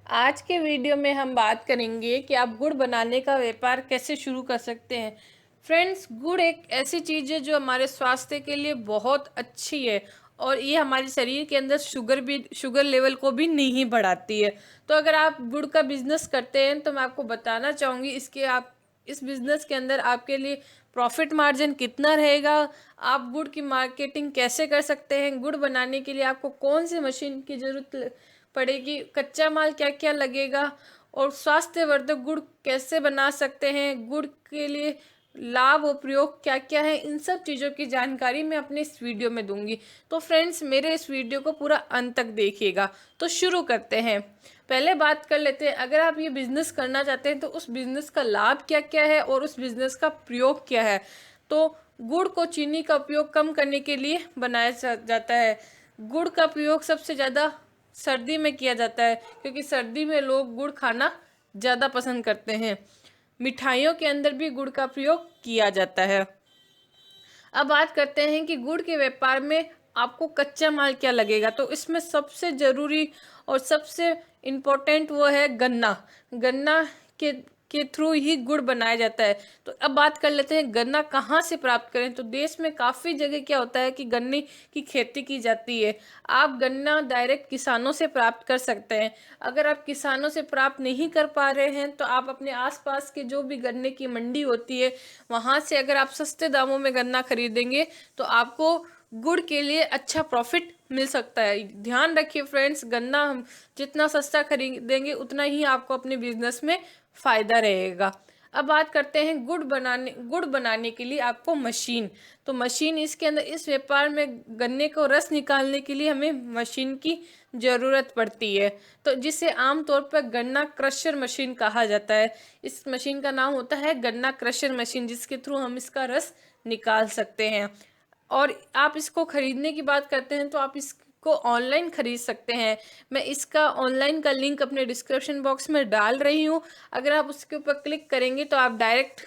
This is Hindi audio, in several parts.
आज के वीडियो में हम बात करेंगे कि आप गुड़ बनाने का व्यापार कैसे शुरू कर सकते हैं। फ्रेंड्स, गुड़ एक ऐसी चीज़ है जो हमारे स्वास्थ्य के लिए बहुत अच्छी है और ये हमारे शरीर के अंदर शुगर लेवल को भी नहीं बढ़ाती है। तो अगर आप गुड़ का बिजनेस करते हैं तो मैं आपको बताना चाहूँगी इस बिजनेस के अंदर आपके लिए प्रॉफिट मार्जिन कितना रहेगा, आप गुड़ की मार्केटिंग कैसे कर सकते हैं, गुड़ बनाने के लिए आपको कौन सी मशीन की ज़रूरत पड़ेगी, कच्चा माल क्या क्या लगेगा और स्वास्थ्यवर्धक गुड़ कैसे बना सकते हैं, गुड़ के लिए लाभ और प्रयोग क्या क्या है, इन सब चीज़ों की जानकारी मैं अपने इस वीडियो में दूंगी। तो फ्रेंड्स, मेरे इस वीडियो को पूरा अंत तक देखिएगा। तो शुरू करते हैं। पहले बात कर लेते हैं, अगर आप ये बिज़नेस करना चाहते हैं तो उस बिज़नेस का लाभ क्या क्या है और उस बिज़नेस का प्रयोग क्या है। तो गुड़ को चीनी का उपयोग कम करने के लिए बनाया जाता है। गुड़ का प्रयोग सबसे ज़्यादा सर्दी में किया जाता है क्योंकि सर्दी में लोग गुड़ खाना ज़्यादा पसंद करते हैं। मिठाइयों के अंदर भी गुड़ का प्रयोग किया जाता है। अब बात करते हैं कि गुड़ के व्यापार में आपको कच्चा माल क्या लगेगा। तो इसमें सबसे ज़रूरी और सबसे इम्पोर्टेंट वो है गन्ना। गन्ना के के थ्रू ही गुड़ बनाया जाता है। तो अब बात कर लेते हैं गन्ना कहाँ से प्राप्त करें। तो देश में काफ़ी जगह क्या होता है कि गन्ने की खेती की जाती है। आप गन्ना डायरेक्ट किसानों से प्राप्त कर सकते हैं। अगर आप किसानों से प्राप्त नहीं कर पा रहे हैं तो आप अपने आसपास के जो भी गन्ने की मंडी होती है वहाँ से अगर आप सस्ते दामों में गन्ना खरीदेंगे तो आपको गुड़ के लिए अच्छा प्रॉफिट मिल सकता है। ध्यान रखिए फ्रेंड्स, गन्ना हम जितना सस्ता खरीदेंगे उतना ही आपको अपने बिजनेस में फ़ायदा रहेगा। अब बात करते हैं गुड़ बनाने के लिए आपको मशीन। तो मशीन इसके अंदर इस व्यापार में गन्ने को रस निकालने के लिए हमें मशीन की ज़रूरत पड़ती है। तो जिसे आमतौर पर गन्ना क्रशर मशीन कहा जाता है। इस मशीन का नाम होता है गन्ना क्रशर मशीन, जिसके थ्रू हम इसका रस निकाल सकते हैं। और आप इसको खरीदने की बात करते हैं तो आप इसको ऑनलाइन खरीद सकते हैं। मैं इसका ऑनलाइन का लिंक अपने डिस्क्रिप्शन बॉक्स में डाल रही हूँ। अगर आप उसके ऊपर क्लिक करेंगे तो आप डायरेक्ट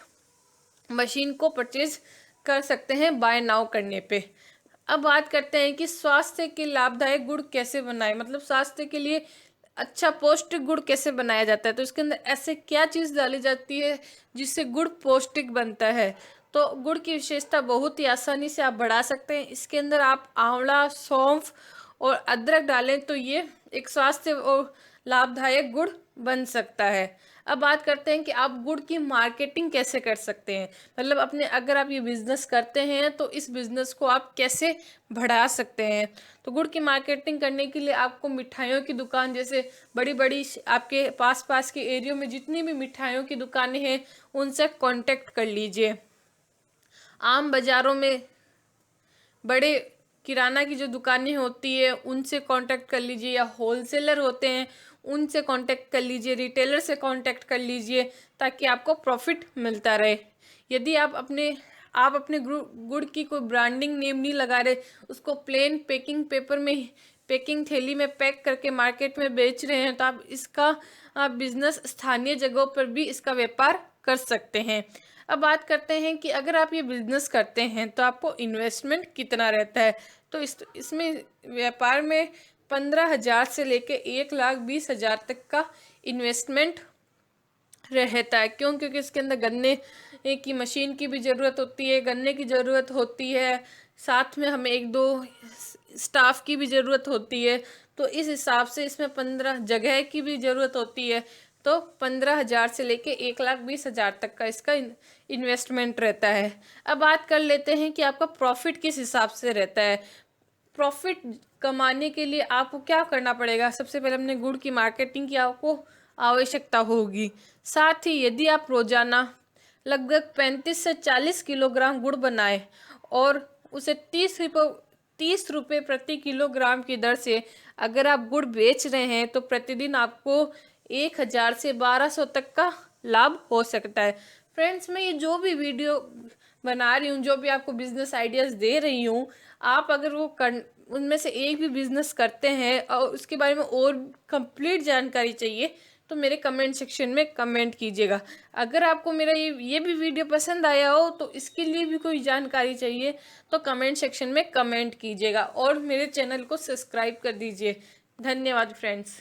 मशीन को परचेज कर सकते हैं बाय नाउ करने पे। अब बात करते हैं कि स्वास्थ्य के लाभदायक गुड़ कैसे बनाएं, मतलब स्वास्थ्य के लिए अच्छा पौष्टिक गुड़ कैसे बनाया जाता है। तो इसके अंदर ऐसे क्या चीज़ डाली जाती है जिससे गुड़ पौष्टिक बनता है। तो गुड़ की विशेषता बहुत ही आसानी से आप बढ़ा सकते हैं। इसके अंदर आप आंवला, सौंफ और अदरक डालें तो ये एक स्वास्थ्य और लाभदायक गुड़ बन सकता है। अब बात करते हैं कि आप गुड़ की मार्केटिंग कैसे कर सकते हैं, मतलब अपने अगर आप ये बिज़नेस करते हैं तो इस बिज़नेस को आप कैसे बढ़ा सकते हैं। तो गुड़ की मार्केटिंग करने के लिए आपको मिठाइयों की दुकान, जैसे बड़ी बड़ी आपके पास के एरिया में जितनी भी मिठाइयों की दुकानें हैं उनसे कांटेक्ट कर लीजिए। आम बाज़ारों में बड़े किराना की जो दुकानें होती है उनसे कांटेक्ट कर लीजिए, या होलसेलर होते हैं उनसे कांटेक्ट कर लीजिए, रिटेलर से कांटेक्ट कर लीजिए ताकि आपको प्रॉफिट मिलता रहे। यदि आप अपने गुड़ की कोई ब्रांडिंग नेम नहीं लगा रहे, उसको प्लेन पैकिंग पेपर में पैकिंग थैली में पैक करके मार्केट में बेच रहे हैं तो आप इसका बिजनेस स्थानीय जगहों पर भी इसका व्यापार कर सकते हैं। अब बात करते हैं कि अगर आप ये बिजनेस करते हैं तो आपको इन्वेस्टमेंट कितना रहता है। तो इसमें व्यापार में 15,000 से लेके 1,20,000 तक का इन्वेस्टमेंट रहता है। क्यों? क्योंकि इसके अंदर गन्ने की मशीन की भी ज़रूरत होती है, गन्ने की ज़रूरत होती है, साथ में हमें एक दो स्टाफ की भी ज़रूरत होती है। तो इस हिसाब से इसमें 15 जगह की भी ज़रूरत होती है। तो 15,000 से लेके 1,20,000 तक का इसका इन्वेस्टमेंट रहता है। अब बात कर लेते हैं कि आपका प्रॉफिट किस हिसाब से रहता है। प्रॉफिट कमाने के लिए आपको क्या करना पड़ेगा। सबसे पहले हमने गुड़ की मार्केटिंग की आपको आवश्यकता होगी। साथ ही यदि आप रोजाना लगभग 35 से 40 किलोग्राम गुड़ बनाए और उसे 30 रुपये प्रति किलोग्राम की दर से अगर आप गुड़ बेच रहे हैं तो प्रतिदिन आपको 1,000 से 1,200 तक का लाभ हो सकता है। फ्रेंड्स, मैं ये जो भी वीडियो बना रही हूँ, जो भी आपको बिजनेस आइडियाज़ दे रही हूँ, आप अगर उनमें से एक भी बिजनेस करते हैं और उसके बारे में और कंप्लीट जानकारी चाहिए तो मेरे कमेंट सेक्शन में कमेंट कीजिएगा। अगर आपको मेरा ये भी वीडियो पसंद आया हो तो इसके लिए भी कोई जानकारी चाहिए तो कमेंट सेक्शन में कमेंट कीजिएगा और मेरे चैनल को सब्सक्राइब कर दीजिए। धन्यवाद फ्रेंड्स।